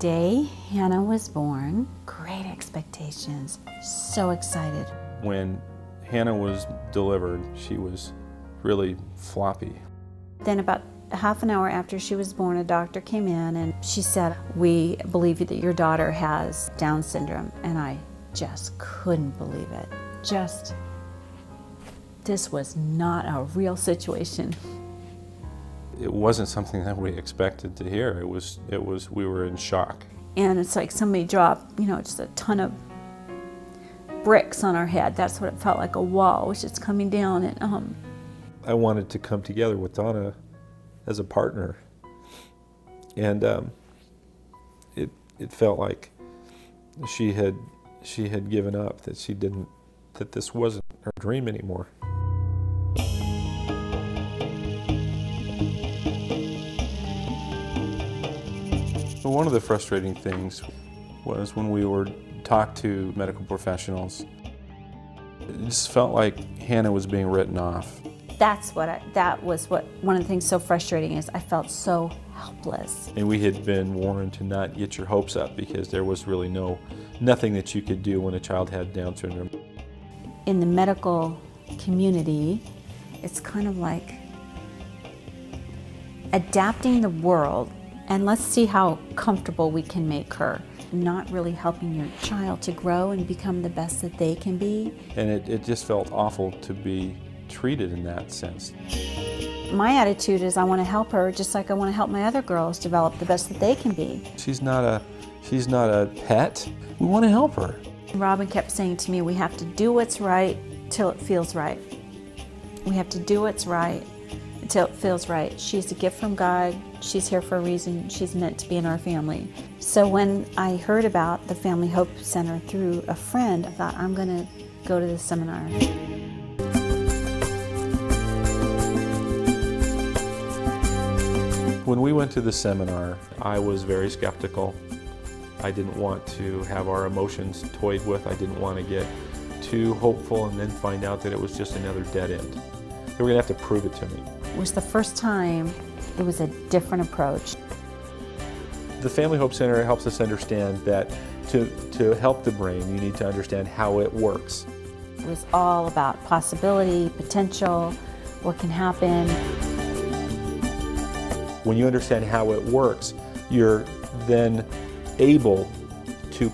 day Hannah was born, great expectations, so excited. When Hannah was delivered, she was really floppy. Then about half an hour after she was born, a doctor came in and she said, "We believe that your daughter has Down syndrome." And I just couldn't believe it. This was not a real situation. It wasn't something that we expected to hear. We were in shock. And it's like somebody dropped, just a ton of bricks on our head. That's what it felt like, a wall was just coming down. And I wanted to come together with Donna as a partner. And it felt like she had given up, that this wasn't her dream anymore. One of the frustrating things was when we were talked to medical professionals, it just felt like Hannah was being written off. That was one of the things so frustrating is I felt so helpless. And we had been warned to not get your hopes up because there was really nothing that you could do when a child had Down syndrome. In the medical community, it's kind of like adapting the world, and let's see how comfortable we can make her. Not really helping your child to grow and become the best that they can be. And it just felt awful to be treated in that sense. My attitude is I want to help her just like I want to help my other girls develop the best that they can be. She's not a pet. We want to help her. Robin kept saying to me, we have to do what's right till it feels right. We have to do what's right until it feels right. She's a gift from God. She's here for a reason. She's meant to be in our family. So when I heard about the Family Hope Center through a friend, I thought, I'm going to go to this seminar. When we went to the seminar, I was very skeptical. I didn't want to have our emotions toyed with. I didn't want to get too hopeful and then find out that it was just another dead end. They were going to have to prove it to me. It was the first time it was a different approach. The Family Hope Center helps us understand that to help the brain, you need to understand how it works. It was all about possibility, potential, what can happen. When you understand how it works, you're then able to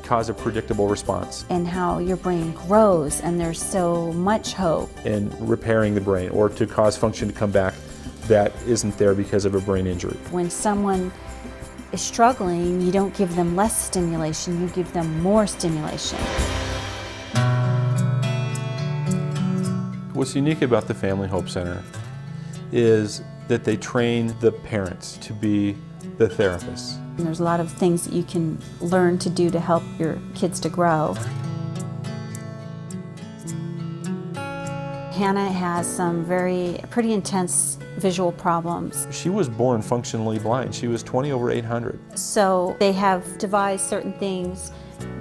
cause a predictable response. And how your brain grows, and there's so much hope. In repairing the brain, or to cause function to come back that isn't there because of a brain injury. When someone is struggling, you don't give them less stimulation, you give them more stimulation. What's unique about the Family Hope Center is that they train the parents to be the therapists. And there's a lot of things that you can learn to do to help your kids to grow. Hannah has some pretty intense visual problems. She was born functionally blind. She was 20/800. So they have devised certain things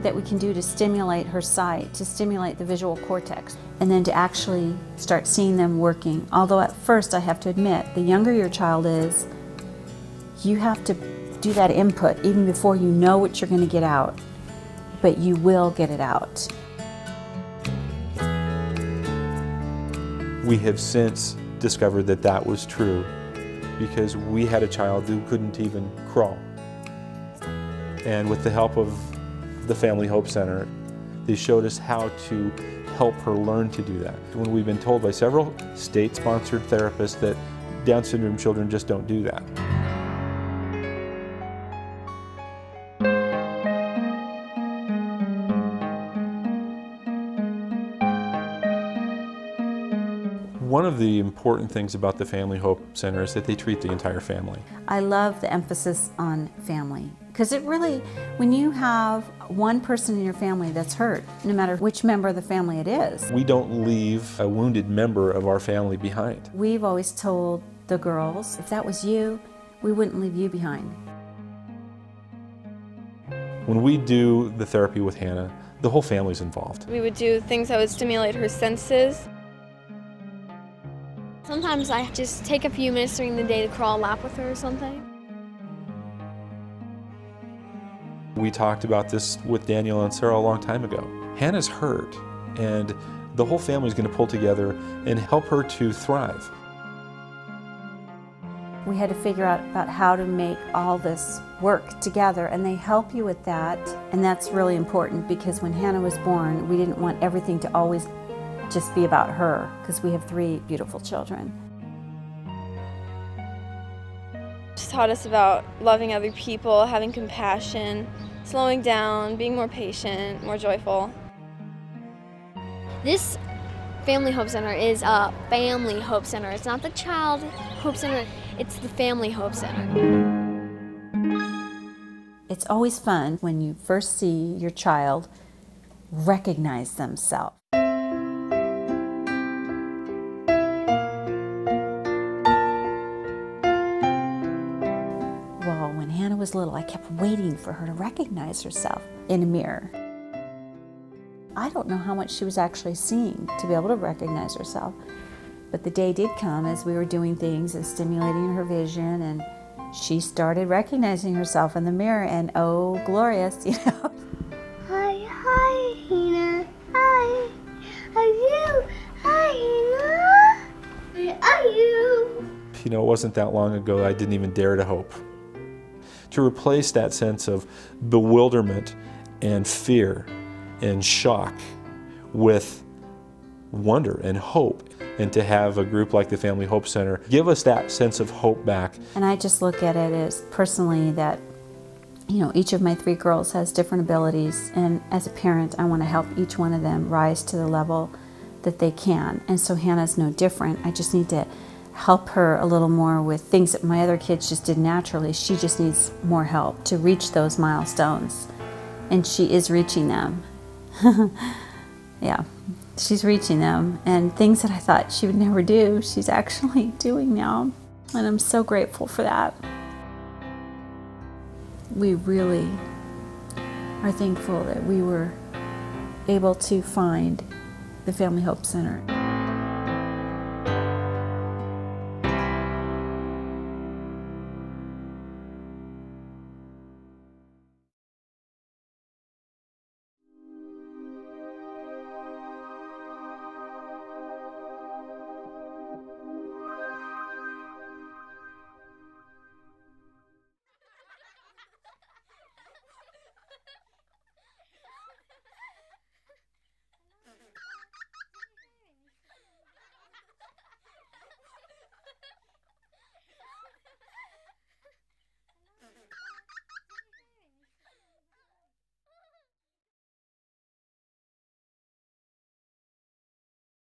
that we can do to stimulate her sight, to stimulate the visual cortex, and then to actually start seeing them working. Although at first I have to admit, the younger your child is, you have to do that input even before you know what you're going to get out, but you will get it out. We have since discovered that that was true because we had a child who couldn't even crawl. And with the help of the Family Hope Center, they showed us how to help her learn to do that. When we've been told by several state-sponsored therapists that Down syndrome children just don't do that. One of the important things about the Family Hope Center is that they treat the entire family. I love the emphasis on family, because it really, when you have one person in your family that's hurt, no matter which member of the family it is. We don't leave a wounded member of our family behind. We've always told the girls, if that was you, we wouldn't leave you behind. When we do the therapy with Hannah, the whole family's involved. We would do things that would stimulate her senses. Sometimes I just take a few minutes during the day to crawl a lap with her or something. We talked about this with Daniel and Sarah a long time ago. Hannah's hurt, and the whole family is going to pull together and help her to thrive. We had to figure out about how to make all this work together, and they help you with that. And that's really important, because when Hannah was born, we didn't want everything to always just be about her, because we have 3 beautiful children. She taught us about loving other people, having compassion, slowing down, being more patient, more joyful. This Family Hope Center is a family hope center. It's not the child hope center, it's the family hope center. It's always fun when you first see your child recognize themselves. Well, when Hannah was little, I kept waiting for her to recognize herself in a mirror. I don't know how much she was actually seeing to be able to recognize herself. But the day did come as we were doing things and stimulating her vision, and she started recognizing herself in the mirror, and oh, glorious, you know. Hi, hi, Hannah. Hi. Are you? Hi, Hannah. Where are you? You know, it wasn't that long ago I didn't even dare to hope. To replace that sense of bewilderment and fear and shock with wonder and hope, and to have a group like the Family Hope Center give us that sense of hope back. And I just look at it as personally that, you know, each of my 3 girls has different abilities, and as a parent I want to help each one of them rise to the level that they can. And so Hannah's no different. I just need to help her a little more with things that my other kids just did naturally. She just needs more help to reach those milestones, and she is reaching them. Yeah, she's reaching them, and things that I thought she would never do, she's actually doing now, and I'm so grateful for that. We really are thankful that we were able to find the Family Hope Center.